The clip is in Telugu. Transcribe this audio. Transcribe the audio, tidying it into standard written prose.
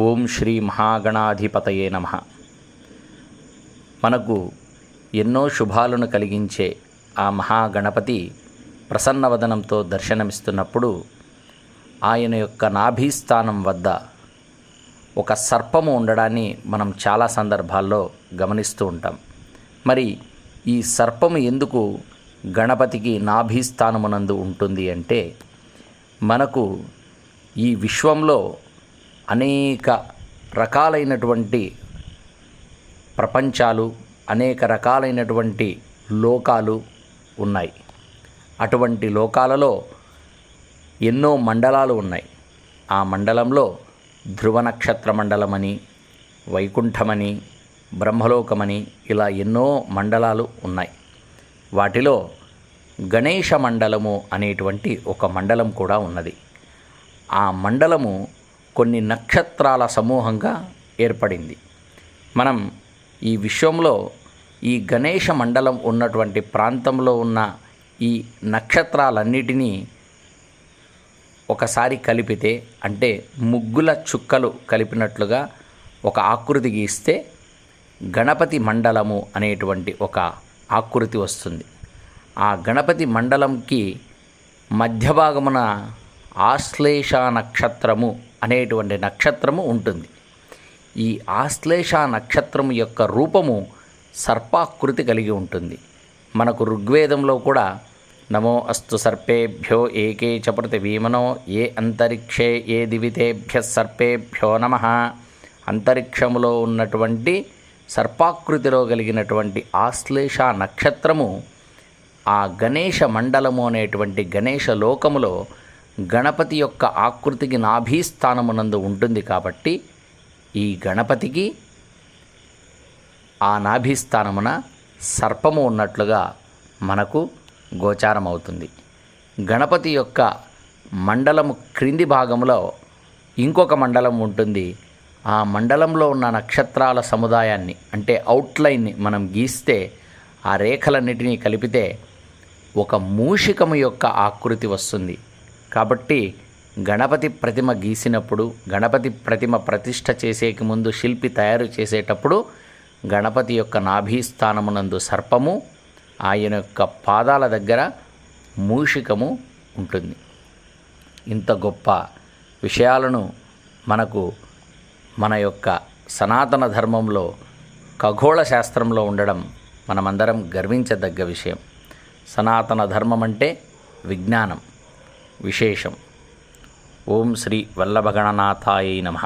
ఓం శ్రీ మహాగణాధిపతయే నమః. మనకు ఎన్నో శుభాలను కలిగించే ఆ మహాగణపతి ప్రసన్నవదనంతో దర్శనమిస్తున్నప్పుడు ఆయన యొక్క నాభీస్థానం వద్ద ఒక సర్పము ఉండడాన్ని మనం చాలా సందర్భాల్లో గమనిస్తూ ఉంటాం. మరి ఈ సర్పము ఎందుకు గణపతికి నాభీస్థానమునందు ఉంటుంది అంటే, మనకు ఈ విశ్వంలో అనేక రకాలైనటువంటి ప్రపంచాలు, అనేక రకాలైనటువంటి లోకాలు ఉన్నాయి. అటువంటి లోకాలలో ఎన్నో మండలాలు ఉన్నాయి. ఆ మండలంలో ధ్రువ నక్షత్ర మండలమని, వైకుంఠమని, బ్రహ్మలోకమని ఇలా ఎన్నో మండలాలు ఉన్నాయి. వాటిలో గణేశ మండలము అనేటువంటి ఒక మండలం కూడా ఉన్నది. ఆ మండలము కొన్ని నక్షత్రాల సమూహంగా ఏర్పడింది. మనం ఈ విశ్వంలో ఈ గణేశ మండలం ఉన్నటువంటి ప్రాంతంలో ఉన్న ఈ నక్షత్రాలన్నిటినీ ఒకసారి కలిపితే, అంటే ముగ్గుల చుక్కలు కలిపినట్లుగా ఒక ఆకృతి గీస్తే గణపతి మండలము అనేటువంటి ఒక ఆకృతి వస్తుంది. ఆ గణపతి మండలంకి మధ్య భాగమున ఆశ్లేష నక్షత్రము అనేటువంటి నక్షత్రము ఉంటుంది. ఈ ఆశ్లేష నక్షత్రము యొక్క రూపము సర్పాకృతి కలిగి ఉంటుంది. మనకు ఋగ్వేదంలో కూడా నమో అస్తు సర్పేభ్యో ఏకే చ పృథివీమనో ఏ అంతరిక్షే ఏ దివితేభ్య సర్పేభ్యో నమః, అంతరిక్షములో ఉన్నటువంటి సర్పాకృతిలో కలిగినటువంటి ఆశ్లేష నక్షత్రము ఆ గణేశ మండలము అనేటువంటి గణేశ లోకములో గణపతి యొక్క ఆకృతికి నాభీస్థానమునందు ఉంటుంది. కాబట్టి ఈ గణపతికి ఆ నాభీస్థానమున సర్పము ఉన్నట్లుగా మనకు గోచారమవుతుంది. గణపతి యొక్క మండలము క్రింది భాగంలో ఇంకొక మండలం ఉంటుంది. ఆ మండలంలో ఉన్న నక్షత్రాల సముదాయాన్ని, అంటే అవుట్లైన్ని మనం గీస్తే ఆ రేఖలన్నిటినీ కలిపితే ఒక మూషికము యొక్క ఆకృతి వస్తుంది. కాబట్టి గణపతి ప్రతిమ గీసినప్పుడు, గణపతి ప్రతిమ ప్రతిష్ఠ చేసేకి ముందు శిల్పి తయారు చేసేటప్పుడు గణపతి యొక్క నాభీస్థానమునందు సర్పము, ఆయన యొక్క పాదాల దగ్గర మూషికము ఉంటుంది. ఇంత గొప్ప విషయాలను మనకు మన యొక్క సనాతన ధర్మంలో, ఖగోళ శాస్త్రంలో ఉండడం మనమందరం గర్వించదగ్గ విషయం. సనాతన ధర్మం అంటే విజ్ఞానం, విశేషం. ఓం శ్రీ వల్లభగణనాథాయ నమః.